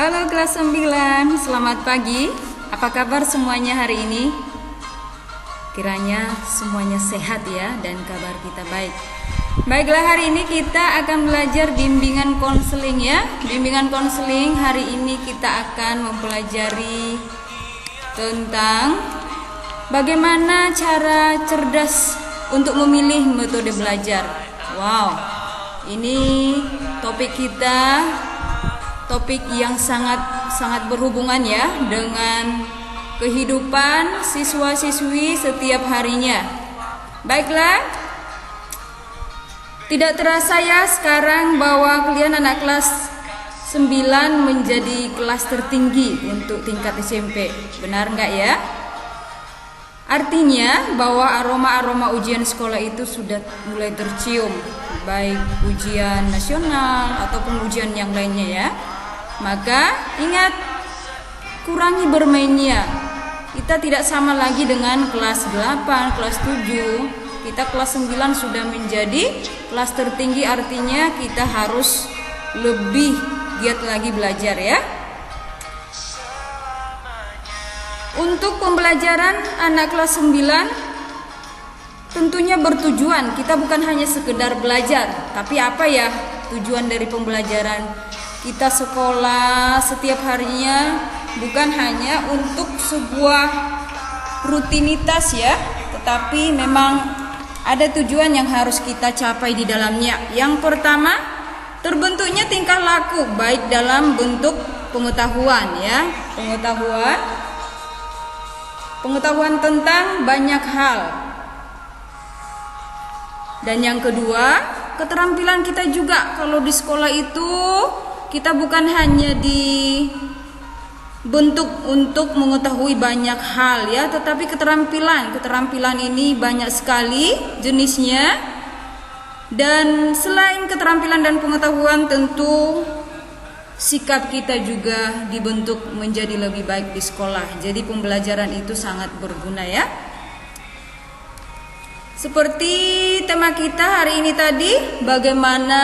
Halo kelas 9, selamat pagi. Apa kabar semuanya hari ini? Kiranya semuanya sehat ya dan kabar kita baik. Baiklah, hari ini kita akan belajar bimbingan konseling ya. Bimbingan konseling hari ini kita akan mempelajari tentang bagaimana cara cerdas untuk memilih metode belajar. Wow, ini topik kita, topik yang sangat berhubungan ya dengan kehidupan siswa-siswi setiap harinya. Baiklah, tidak terasa ya sekarang bahwa kalian anak kelas 9 menjadi kelas tertinggi untuk tingkat SMP. Benar nggak ya? Artinya bahwa aroma-aroma ujian sekolah itu sudah mulai tercium, baik ujian nasional ataupun ujian yang lainnya ya. Maka ingat, kurangi bermainnya. Kita tidak sama lagi dengan kelas 8, kelas 7. Kita kelas 9 sudah menjadi kelas tertinggi, artinya kita harus lebih giat lagi belajar ya. Untuk pembelajaran anak kelas 9 tentunya bertujuan. Kita bukan hanya sekedar belajar, tapi apa ya tujuan dari pembelajaran? Kita sekolah setiap harinya bukan hanya untuk sebuah rutinitas ya, tetapi memang ada tujuan yang harus kita capai di dalamnya. Yang pertama, terbentuknya tingkah laku baik dalam bentuk pengetahuan ya, pengetahuan tentang banyak hal. Dan yang kedua, keterampilan kita juga. Kalau di sekolah itu kita bukan hanya dibentuk untuk mengetahui banyak hal ya, tetapi keterampilan ini banyak sekali jenisnya. Dan selain keterampilan dan pengetahuan, tentu sikap kita juga dibentuk menjadi lebih baik di sekolah. Jadi pembelajaran itu sangat berguna ya. Seperti tema kita hari ini tadi, bagaimana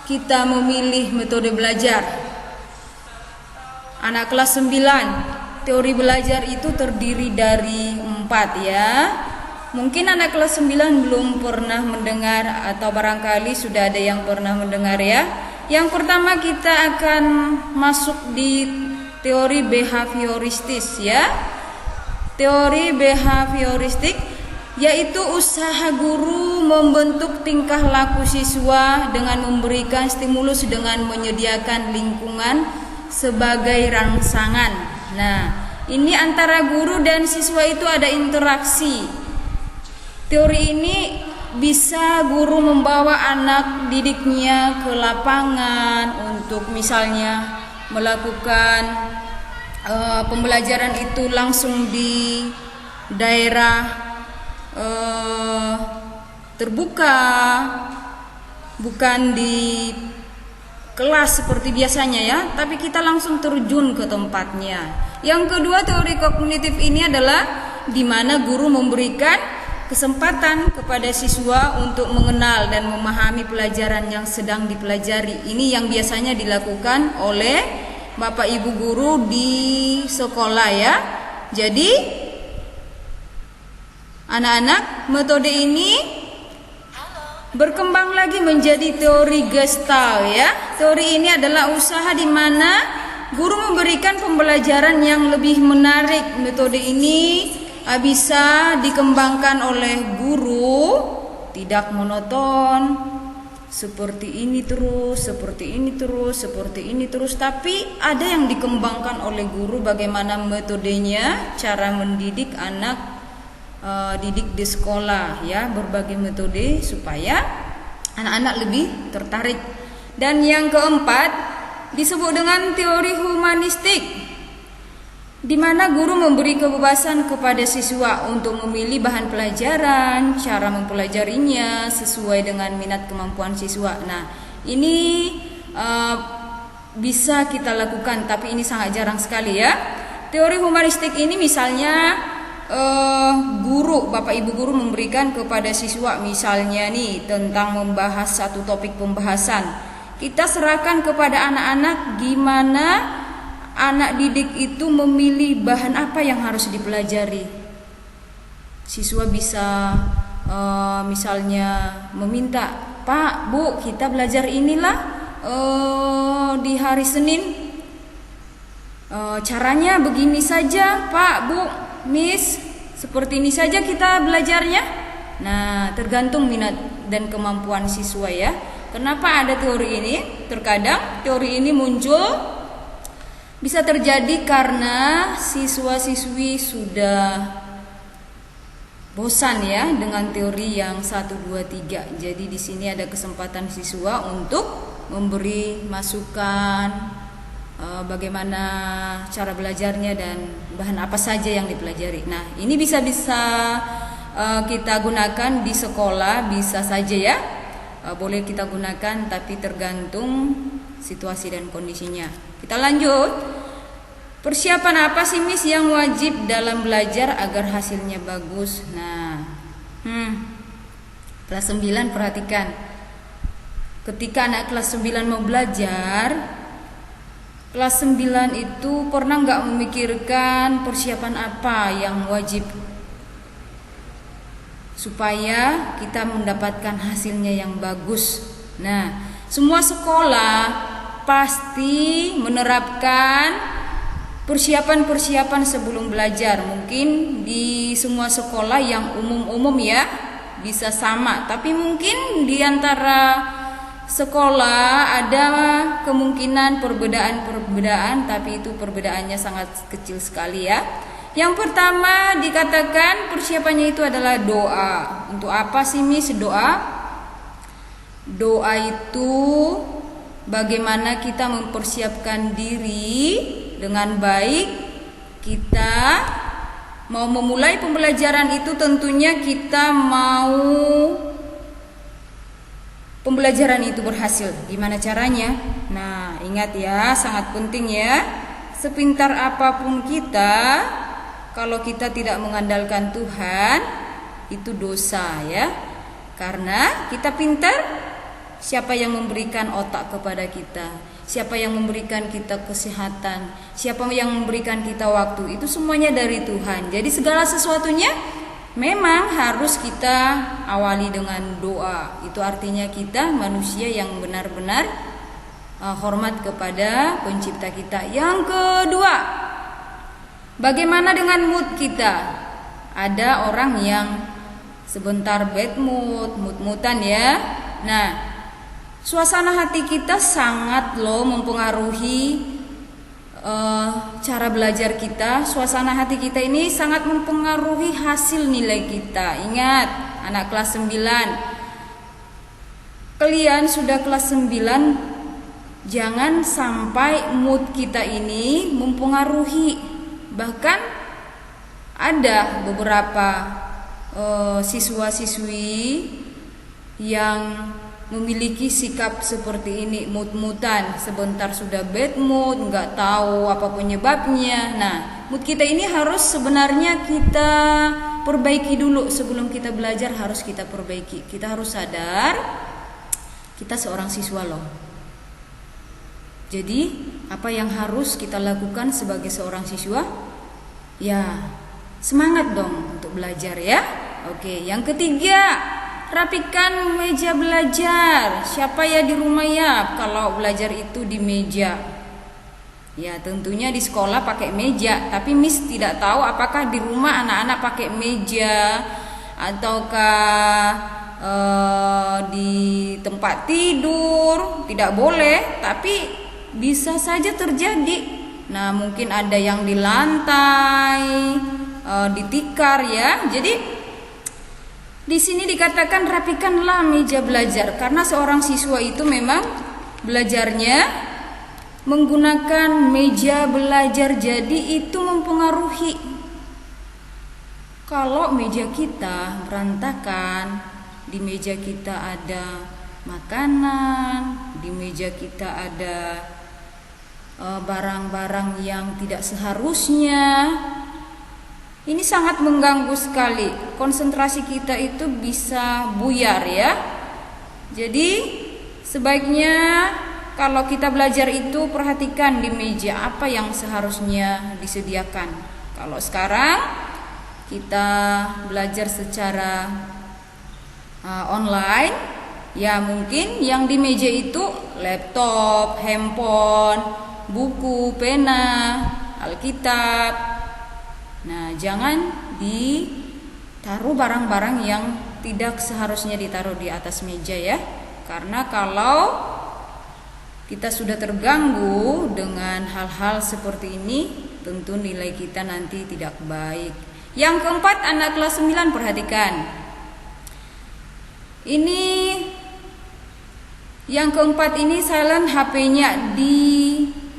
kita memilih metode belajar. Anak kelas 9, teori belajar itu terdiri dari 4 ya. Mungkin anak kelas 9 belum pernah mendengar atau barangkali sudah ada yang pernah mendengar ya. Yang pertama kita akan masuk di teori behavioristis ya. Teori behavioristik yaitu usaha guru membentuk tingkah laku siswa dengan memberikan stimulus dengan menyediakan lingkungan sebagai rangsangan. Nah, ini antara guru dan siswa itu ada interaksi. Teori ini bisa guru membawa anak didiknya ke lapangan untuk misalnya melakukan pembelajaran itu langsung di daerah terbuka, bukan di kelas seperti biasanya ya, tapi kita langsung terjun ke tempatnya. Yang kedua, teori kognitif ini adalah di mana guru memberikan kesempatan kepada siswa untuk mengenal dan memahami pelajaran yang sedang dipelajari. Ini yang biasanya dilakukan oleh Bapak Ibu guru di sekolah ya. Jadi anak-anak, metode ini berkembang lagi menjadi teori Gestalt ya. Teori ini adalah usaha di mana guru memberikan pembelajaran yang lebih menarik. Metode ini bisa dikembangkan oleh guru, tidak monoton, seperti ini terus, tapi ada yang dikembangkan oleh guru bagaimana metodenya, cara mendidik anak didik di sekolah ya, berbagai metode supaya anak-anak lebih tertarik. Dan yang keempat disebut dengan teori humanistik, di mana guru memberi kebebasan kepada siswa untuk memilih bahan pelajaran, cara mempelajarinya sesuai dengan minat kemampuan siswa. Nah, ini bisa kita lakukan, tapi ini sangat jarang sekali ya. Teori humanistik ini misalnya guru, Bapak Ibu guru memberikan kepada siswa misalnya nih tentang membahas satu topik pembahasan. kita serahkan kepada anak-anak gimana anak didik itu memilih bahan apa yang harus dipelajari. Siswa bisa misalnya meminta, Pak, Bu, kita belajar inilah di hari Senin. Caranya begini saja, Pak, Bu, Miss, seperti ini saja kita belajarnya. Nah, tergantung minat dan kemampuan siswa ya. Kenapa ada teori ini? Terkadang teori ini muncul bisa terjadi karena siswa-siswi sudah bosan ya dengan teori yang 1, 2, 3. Jadi di sini ada kesempatan siswa untuk memberi masukan bagaimana cara belajarnya dan bahan apa saja yang dipelajari. Nah, ini bisa kita gunakan di sekolah, bisa saja ya. Boleh kita gunakan, tapi tergantung situasi dan kondisinya. Kita lanjut. Persiapan apa sih Miss yang wajib dalam belajar agar hasilnya bagus? Nah, kelas 9 perhatikan. Ketika anak kelas 9 mau belajar, kelas 9 itu pernah nggak memikirkan persiapan apa yang wajib supaya kita mendapatkan hasilnya yang bagus. Nah, semua sekolah pasti menerapkan persiapan-persiapan sebelum belajar. Mungkin di semua sekolah yang umum-umum ya bisa sama, tapi mungkin di antara sekolah ada kemungkinan perbedaan-perbedaan, tapi itu perbedaannya sangat kecil sekali ya. Yang pertama dikatakan persiapannya itu adalah doa. Untuk apa sih Miss doa? Doa itu bagaimana kita mempersiapkan diri dengan baik. Kita mau memulai pembelajaran itu tentunya kita mau pembelajaran itu berhasil. Gimana caranya? Nah, ingat ya, sangat penting ya. Sepintar apapun kita, kalau kita tidak mengandalkan Tuhan, itu dosa ya. Karena kita pintar, siapa yang memberikan otak kepada kita? Siapa yang memberikan kita kesehatan? Siapa yang memberikan kita waktu? Itu semuanya dari Tuhan. Jadi segala sesuatunya memang harus kita awali dengan doa. Itu artinya kita manusia yang benar-benar hormat kepada pencipta kita. Yang kedua, bagaimana dengan mood kita? Ada orang yang sebentar bad mood, mood-moodan ya. Nah, suasana hati kita sangat mempengaruhi cara belajar kita. Suasana hati kita ini sangat mempengaruhi hasil nilai kita. Ingat, anak kelas 9, kalian sudah kelas 9, jangan sampai mood kita ini mempengaruhi. Bahkan ada beberapa siswa-siswi yang memiliki sikap seperti ini, mood-moodan, sebentar sudah bad mood, nggak tahu apa penyebabnya. Nah, mood kita ini harus sebenarnya kita perbaiki dulu. Sebelum kita belajar harus kita perbaiki. Kita harus sadar kita seorang siswa loh. Jadi apa yang harus kita lakukan sebagai seorang siswa? Ya, semangat dong untuk belajar ya. Oke, yang ketiga, rapikan meja belajar. Siapa ya di rumah ya kalau belajar itu di meja? Ya tentunya di sekolah pakai meja, tapi Miss tidak tahu apakah di rumah anak-anak pakai meja ataukah di tempat tidur. Tidak boleh, tapi bisa saja terjadi. Nah, mungkin ada yang di lantai, di tikar ya. Jadi di sini dikatakan rapikanlah meja belajar, karena seorang siswa itu memang belajarnya menggunakan meja belajar, jadi itu mempengaruhi. Kalau meja kita berantakan, di meja kita ada makanan, di meja kita ada barang-barang yang tidak seharusnya, ini sangat mengganggu sekali. Konsentrasi kita itu bisa buyar ya. Jadi sebaiknya kalau kita belajar itu perhatikan di meja apa yang seharusnya disediakan. Kalau sekarang kita belajar secara online, ya mungkin yang di meja itu laptop, handphone, buku, pena, Alkitab. Nah, jangan ditaruh barang-barang yang tidak seharusnya ditaruh di atas meja ya. Karena kalau kita sudah terganggu dengan hal-hal seperti ini, tentu nilai kita nanti tidak baik. Yang keempat, anak kelas 9 perhatikan. Ini yang keempat ini silent HP-nya. Di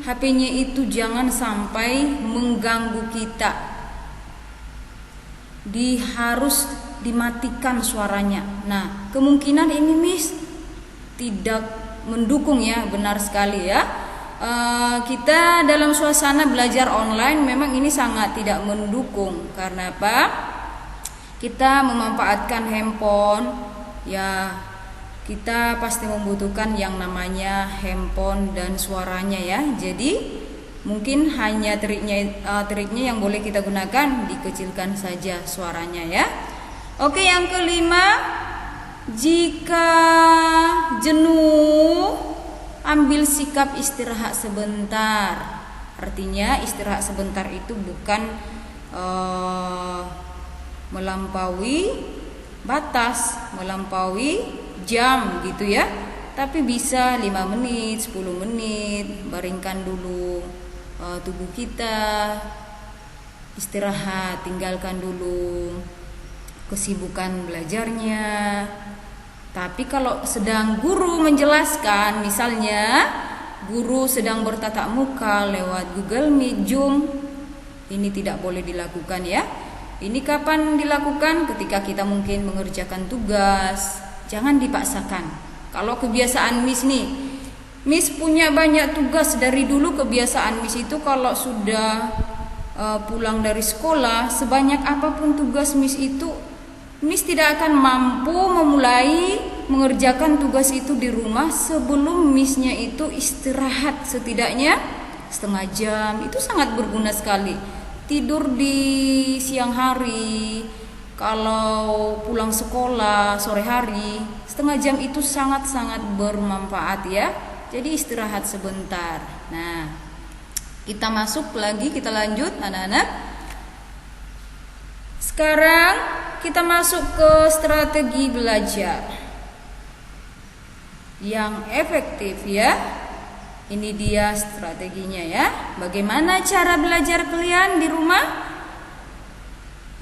HP-nya itu jangan sampai mengganggu kita. Harus dimatikan suaranya. Nah, kemungkinan ini Miss tidak mendukung ya, benar sekali ya. Kita dalam suasana belajar online memang ini sangat tidak mendukung. Karena apa? Kita memanfaatkan handphone, ya kita pasti membutuhkan yang namanya handphone dan suaranya ya. Jadi mungkin hanya triknya yang boleh kita gunakan, dikecilkan saja suaranya ya. Oke, yang kelima, jika jenuh, ambil sikap istirahat sebentar. Artinya istirahat sebentar itu bukan melampaui batas, melampaui jam gitu ya. Tapi bisa 5 menit, 10 menit, baringkan dulu tubuh kita, istirahat, tinggalkan dulu kesibukan belajarnya. Tapi kalau sedang guru menjelaskan, misalnya guru sedang bertatap muka lewat Google Meet, Zoom, ini tidak boleh dilakukan ya. Ini kapan dilakukan? Ketika kita mungkin mengerjakan tugas. Jangan dipaksakan. Kalau kebiasaan Miss nih, Miss punya banyak tugas dari dulu. Kebiasaan Miss itu kalau sudah pulang dari sekolah, sebanyak apapun tugas Miss itu, Miss tidak akan mampu memulai mengerjakan tugas itu di rumah sebelum Missnya itu istirahat setidaknya setengah jam. Itu sangat berguna sekali. Tidur di siang hari, kalau pulang sekolah sore hari, setengah jam itu sangat-sangat bermanfaat ya. Jadi istirahat sebentar. Nah, kita masuk lagi, kita lanjut anak-anak. Sekarang kita masuk ke strategi belajar yang efektif ya. Ini dia strateginya ya. Bagaimana cara belajar kalian di rumah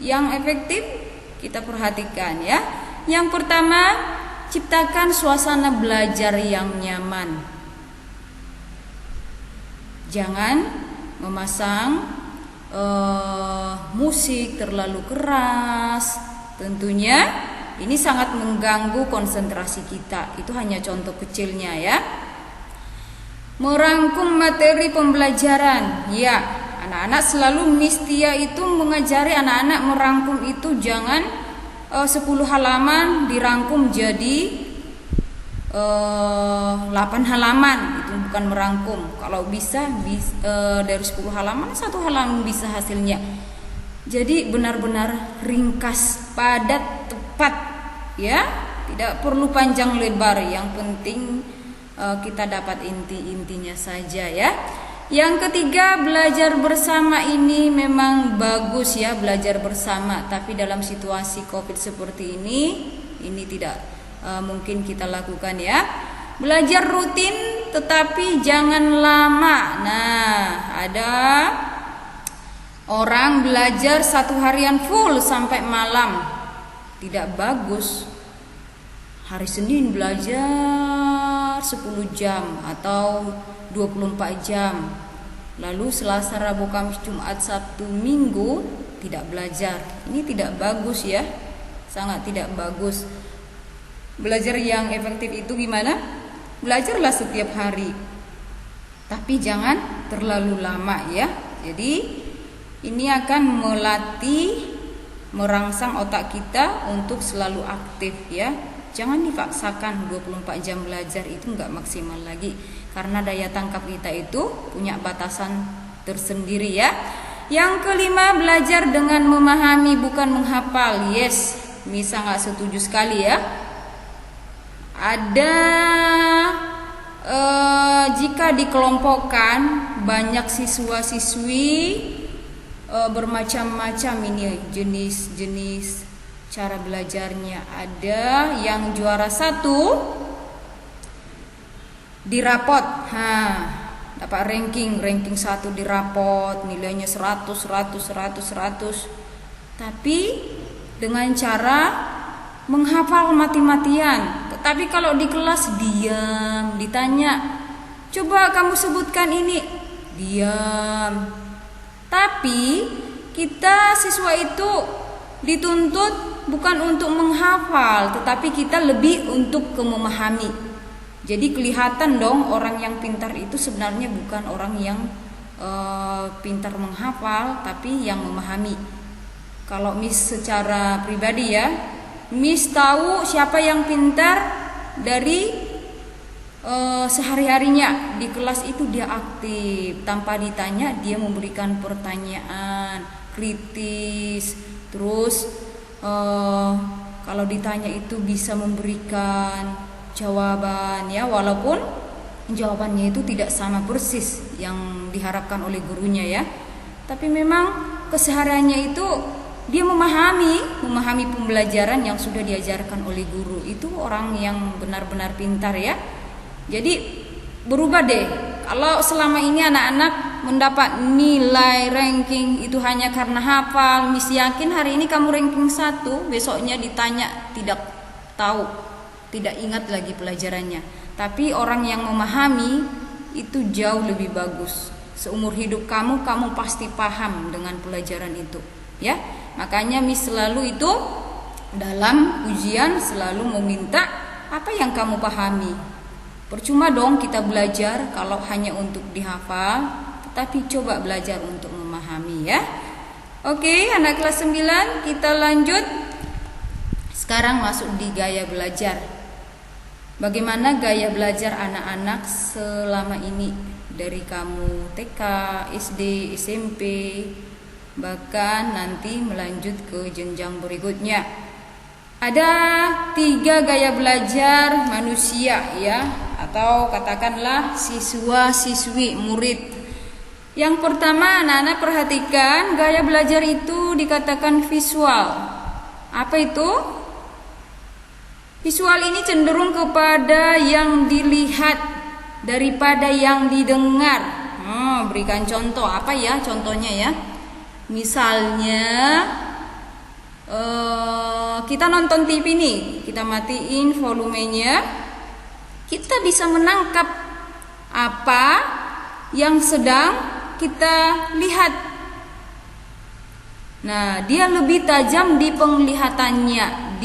yang efektif? Kita perhatikan ya. Yang pertama, ciptakan suasana belajar yang nyaman. Jangan memasang musik terlalu keras. Tentunya ini sangat mengganggu konsentrasi kita. Itu hanya contoh kecilnya ya. Merangkum materi pembelajaran. Ya, anak-anak selalu Miss Tia itu mengajari anak-anak merangkum itu jangan 10 halaman dirangkum jadi 8 halaman. Itu bukan merangkum. Kalau bisa dari 10 halaman 1 halaman bisa hasilnya. Jadi benar-benar ringkas, padat, tepat ya. Tidak perlu panjang lebar. Yang penting kita dapat inti-intinya saja ya. Yang ketiga, belajar bersama ini memang bagus ya, belajar bersama. Tapi dalam situasi COVID seperti ini tidak mungkin kita lakukan ya. Belajar rutin tetapi jangan lama. Nah, ada orang belajar 1 harian full sampai malam. Tidak bagus. Hari Senin belajar 10 jam atau 24 jam. Lalu Selasa, Rabu, Kamis, Jumat, Sabtu, Minggu tidak belajar. Ini tidak bagus ya. Sangat tidak bagus. Belajar yang efektif itu gimana? Belajarlah setiap hari. Tapi jangan terlalu lama ya. Jadi ini akan melatih, merangsang otak kita untuk selalu aktif ya. Jangan dipaksakan 24 jam belajar, itu nggak maksimal lagi. Karena daya tangkap kita itu punya batasan tersendiri ya. Yang kelima, belajar dengan memahami bukan menghafal. Yes, Misa nggak setuju sekali ya. Ada jika dikelompokkan banyak siswa-siswi bermacam-macam ini jenis-jenis cara belajarnya. Ada yang juara 1 di rapot, dapat ranking 1 di rapot, nilainya 100. Tapi dengan cara menghafal mati-matian. Tetapi kalau di kelas diam, ditanya, coba kamu sebutkan ini, diam. Tapi kita siswa itu dituntut bukan untuk menghafal, tetapi kita lebih untuk memahami. Jadi kelihatan dong orang yang pintar itu sebenarnya bukan orang yang pintar menghafal, tapi yang memahami. Kalau Miss secara pribadi ya, Miss tahu siapa yang pintar dari sehari-harinya. Di kelas itu dia aktif, tanpa ditanya dia memberikan pertanyaan kritis. Terus kalau ditanya itu bisa memberikan jawaban ya, walaupun jawabannya itu tidak sama persis yang diharapkan oleh gurunya ya. Tapi memang kesehariannya itu dia memahami pembelajaran yang sudah diajarkan oleh guru. Itu orang yang benar-benar pintar ya. Jadi berubah deh. Kalau selama ini anak-anak mendapat nilai ranking itu hanya karena hafal, Miss yakin hari ini kamu ranking 1, besoknya ditanya tidak tahu, tidak ingat lagi pelajarannya. Tapi orang yang memahami itu jauh lebih bagus. Seumur hidup kamu pasti paham dengan pelajaran itu ya. Makanya Miss selalu itu dalam ujian selalu meminta apa yang kamu pahami. Percuma dong kita belajar kalau hanya untuk dihafal, tetapi coba belajar untuk memahami ya. Oke, anak kelas 9 kita lanjut. Sekarang masuk di gaya belajar. Bagaimana gaya belajar anak-anak selama ini dari kamu TK, SD, SMP, bahkan nanti melanjut ke jenjang berikutnya. Ada 3 gaya belajar manusia ya, atau katakanlah siswa-siswi murid. Yang pertama, anak-anak perhatikan, gaya belajar itu dikatakan visual. Apa itu? Visual ini cenderung kepada yang dilihat daripada yang didengar. Berikan contoh, apa ya contohnya ya? Misalnya kita nonton TV nih, kita matiin volumenya, kita bisa menangkap apa yang sedang kita lihat. Nah, dia lebih tajam di penglihatannya,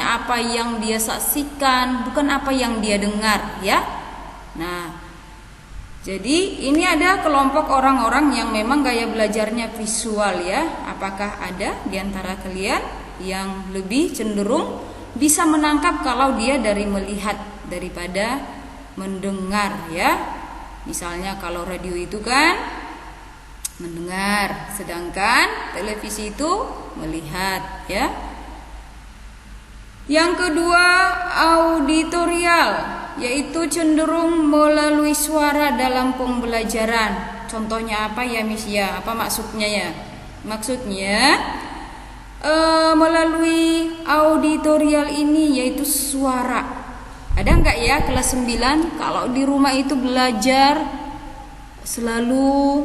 apa yang dia saksikan, bukan apa yang dia dengar ya. Nah, jadi ini ada kelompok orang-orang yang memang gaya belajarnya visual ya. Apakah ada di antara kalian yang lebih cenderung bisa menangkap kalau dia dari melihat daripada mendengar ya? Misalnya kalau radio itu kan mendengar, sedangkan televisi itu melihat ya. Yang kedua, auditorial, yaitu cenderung melalui suara dalam pembelajaran. Contohnya apa ya Miss ya? Apa maksudnya ya? Maksudnya melalui auditorial ini yaitu suara. Ada enggak ya kelas 9 kalau di rumah itu belajar selalu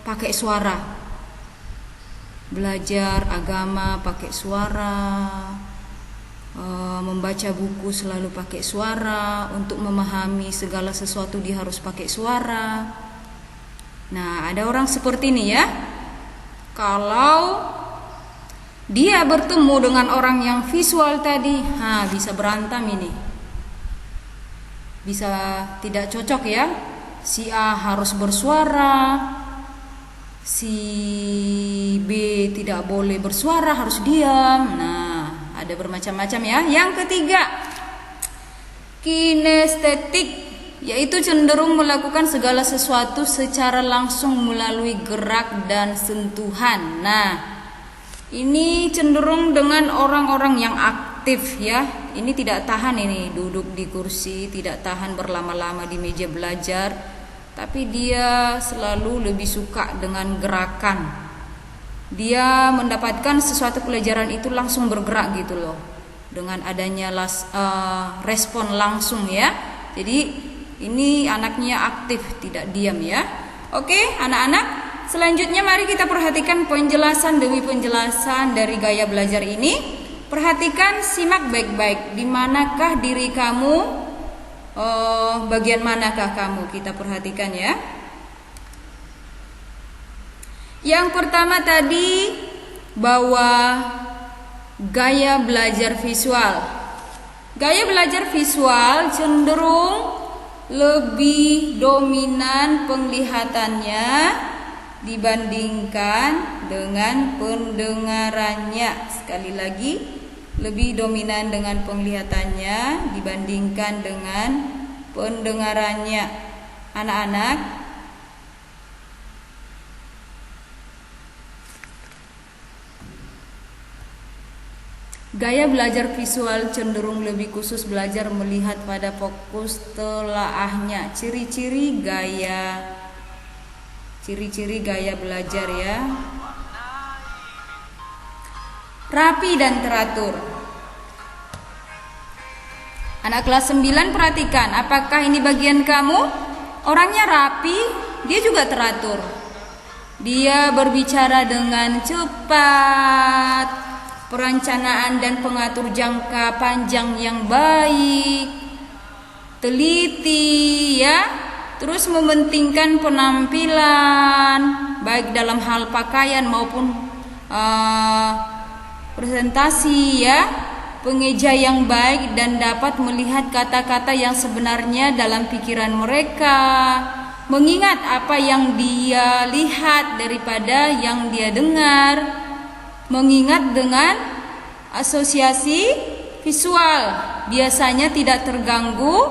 pakai suara? Belajar agama pakai suara, membaca buku selalu pakai suara, untuk memahami segala sesuatu dia harus pakai suara. Nah, ada orang seperti ini ya. Kalau dia bertemu dengan orang yang visual tadi, bisa berantem ini. Bisa tidak cocok ya. Si A harus bersuara, si B tidak boleh bersuara, harus diam. Nah, ada bermacam-macam ya. Yang ketiga, kinestetik, yaitu cenderung melakukan segala sesuatu secara langsung melalui gerak dan sentuhan. Nah, ini cenderung dengan orang-orang yang aktif ya. Ini tidak tahan ini duduk di kursi, tidak tahan berlama-lama di meja belajar, tapi dia selalu lebih suka dengan gerakan. Dia mendapatkan sesuatu pelajaran itu langsung bergerak gitu loh, dengan adanya respon langsung ya. Jadi ini anaknya aktif, tidak diam ya. Oke anak-anak, selanjutnya mari kita perhatikan penjelasan demi penjelasan dari gaya belajar ini. Perhatikan, simak baik-baik. Di manakah diri kamu? Bagian manakah kamu? Kita perhatikan ya. Yang pertama tadi, bahwa gaya belajar visual. Gaya belajar visual cenderung lebih dominan penglihatannya dibandingkan dengan pendengarannya. Sekali lagi, lebih dominan dengan penglihatannya dibandingkan dengan pendengarannya. Anak-anak, gaya belajar visual cenderung lebih khusus belajar melihat pada fokus telaahnya. Ciri-ciri gaya belajar ya. Rapi dan teratur. Anak kelas 9 perhatikan, apakah ini bagian kamu? Orangnya rapi, dia juga teratur. Dia berbicara dengan cepat, perencanaan dan pengatur jangka panjang yang baik, teliti ya, terus mementingkan penampilan baik dalam hal pakaian maupun presentasi ya, pengeja yang baik dan dapat melihat kata-kata yang sebenarnya dalam pikiran mereka, mengingat apa yang dia lihat daripada yang dia dengar, mengingat dengan asosiasi visual, biasanya tidak terganggu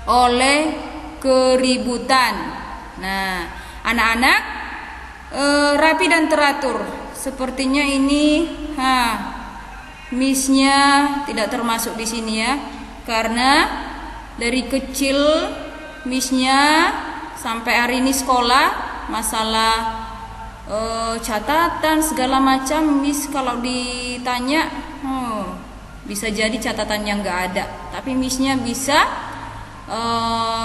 oleh keributan. Nah, anak-anak, rapi dan teratur. Sepertinya ini, Miss-nya tidak termasuk di sini ya, karena dari kecil Miss-nya sampai hari ini sekolah masalah catatan segala macam. Miss kalau ditanya bisa jadi catatannya nggak ada, tapi Miss-nya bisa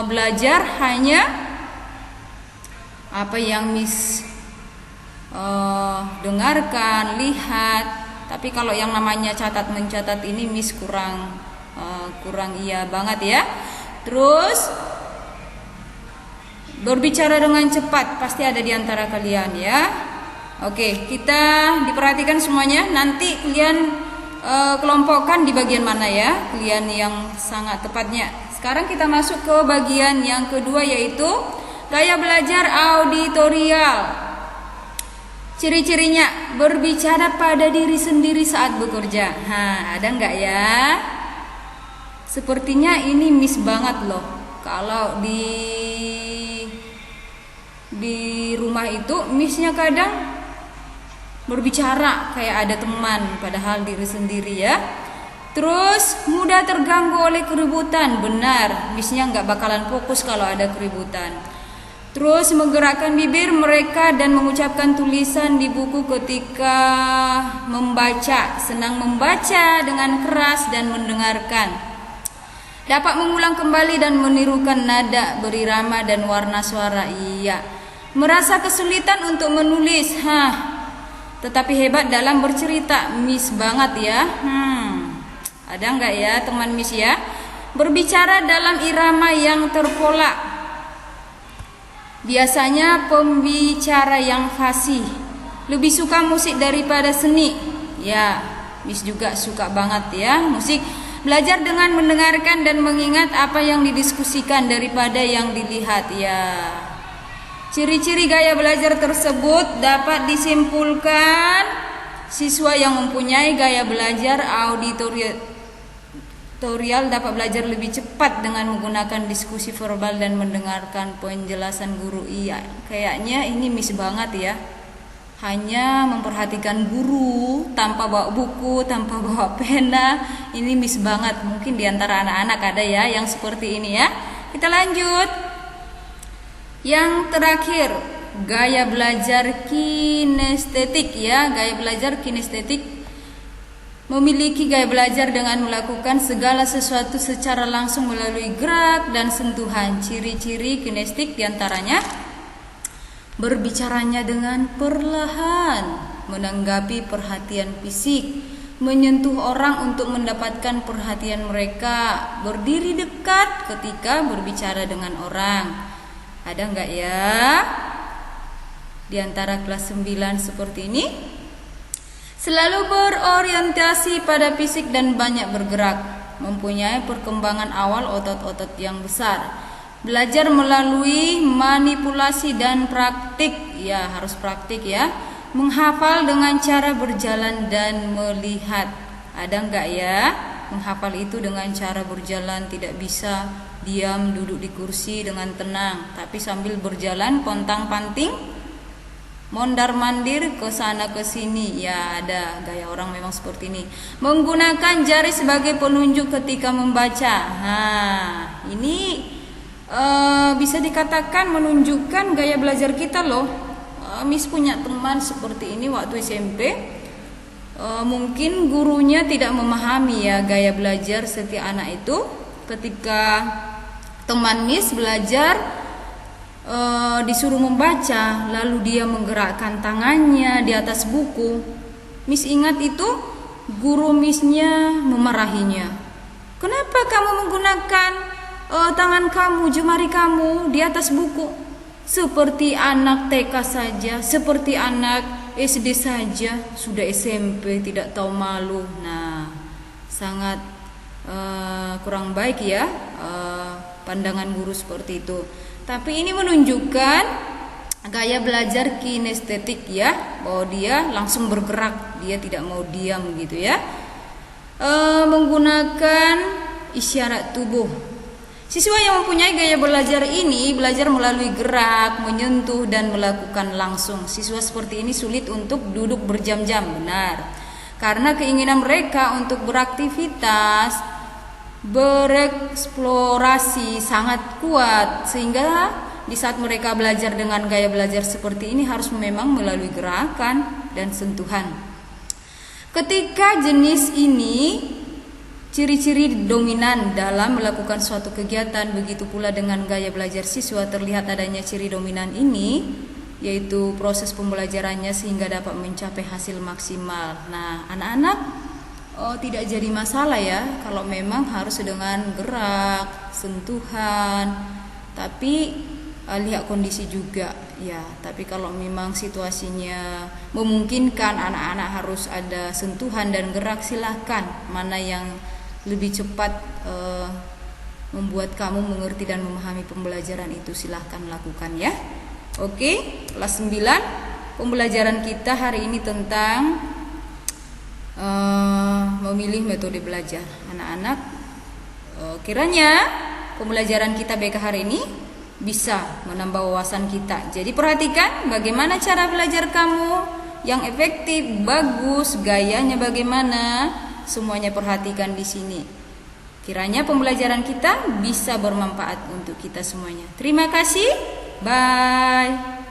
belajar hanya apa yang Miss dengarkan, lihat. Tapi kalau yang namanya catat mencatat ini Miss kurang iya banget ya. Terus berbicara dengan cepat, pasti ada di antara kalian ya. Oke, kita diperhatikan semuanya. Nanti kalian kelompokkan di bagian mana ya, kalian yang sangat tepatnya. Sekarang kita masuk ke bagian yang kedua, yaitu gaya belajar auditorial. Ciri-cirinya, berbicara pada diri sendiri saat bekerja. Ada nggak ya? Sepertinya ini Miss banget loh. Kalau di rumah itu Miss-nya kadang berbicara kayak ada teman, padahal diri sendiri ya. Terus mudah terganggu oleh keributan. Benar, Miss-nya nggak bakalan fokus kalau ada keributan. Terus menggerakkan bibir mereka dan mengucapkan tulisan di buku ketika membaca. Senang membaca dengan keras dan mendengarkan. Dapat mengulang kembali dan menirukan nada, berirama dan warna suara. Iya. Merasa kesulitan untuk menulis. Tetapi hebat dalam bercerita. Miss banget ya. Ada nggak ya teman Miss ya? Berbicara dalam irama yang terpola. Biasanya pembicara yang fasih. Lebih suka musik daripada seni. Ya, Miss juga suka banget ya musik. Belajar dengan mendengarkan dan mengingat apa yang didiskusikan daripada yang dilihat ya. Ciri-ciri gaya belajar tersebut dapat disimpulkan Siswa yang mempunyai gaya belajar auditorial dapat belajar lebih cepat dengan menggunakan diskusi verbal dan mendengarkan penjelasan guru. Iya, kayaknya ini miss banget ya. Hanya memperhatikan guru tanpa bawa buku, tanpa bawa pena. Ini miss banget. Mungkin diantara anak-anak ada ya yang seperti ini ya. Kita lanjut. Yang terakhir, gaya belajar kinestetik ya. Gaya belajar kinestetik memiliki gaya belajar dengan melakukan segala sesuatu secara langsung melalui gerak dan sentuhan. Ciri-ciri kinestetik diantaranya berbicaranya dengan perlahan, menanggapi perhatian fisik, menyentuh orang untuk mendapatkan perhatian mereka, berdiri dekat ketika berbicara dengan orang. Ada enggak ya di antara kelas 9 seperti ini? Selalu berorientasi pada fisik dan banyak bergerak, mempunyai perkembangan awal otot-otot yang besar. Belajar melalui manipulasi dan praktik, ya harus praktik ya. Menghafal dengan cara berjalan dan melihat. Ada enggak ya? Menghafal itu dengan cara berjalan, tidak bisa diam duduk di kursi dengan tenang, tapi sambil berjalan pontang-panting, mondar-mandir ke sana ke sini. Ya, ada gaya orang memang seperti ini. Menggunakan jari sebagai penunjuk ketika membaca. Nah, ini bisa dikatakan menunjukkan gaya belajar kita loh. Miss punya teman seperti ini waktu SMP. Mungkin gurunya tidak memahami ya gaya belajar setiap anak itu. Ketika teman Miss belajar disuruh membaca, lalu dia menggerakkan tangannya di atas buku. Miss ingat itu, guru Missnya memarahinya. Kenapa kamu menggunakan tangan kamu, jemari kamu di atas buku? Seperti anak TK saja, seperti anak SD saja, sudah SMP tidak tahu malu. Nah, sangat kurang baik ya pandangan guru seperti itu. Tapi ini menunjukkan gaya belajar kinestetik ya, bahwa dia langsung bergerak, dia tidak mau diam gitu ya. Menggunakan isyarat tubuh. Siswa yang mempunyai gaya belajar ini belajar melalui gerak, menyentuh dan melakukan langsung. Siswa seperti ini sulit untuk duduk berjam-jam, benar. Karena keinginan mereka untuk beraktivitas, bereksplorasi sangat kuat, sehingga di saat mereka belajar dengan gaya belajar seperti ini harus memang melalui gerakan dan sentuhan. Ketika jenis ini ciri-ciri dominan dalam melakukan suatu kegiatan, begitu pula dengan gaya belajar siswa terlihat adanya ciri dominan ini, yaitu proses pembelajarannya sehingga dapat mencapai hasil maksimal. Nah, anak-anak tidak jadi masalah ya kalau memang harus dengan gerak, sentuhan, tapi lihat kondisi juga ya. Tapi kalau memang situasinya memungkinkan anak-anak harus ada sentuhan dan gerak, silahkan. Mana yang lebih cepat membuat kamu mengerti dan memahami pembelajaran itu, silahkan lakukan ya. Oke, kelas 9 pembelajaran kita hari ini tentang memilih metode belajar. Anak-anak, kiranya pembelajaran kita BK hari ini bisa menambah wawasan kita. Jadi perhatikan bagaimana cara belajar kamu yang efektif, bagus, gayanya bagaimana, semuanya perhatikan di sini. Kiranya pembelajaran kita bisa bermanfaat untuk kita semuanya. Terima kasih. Bye.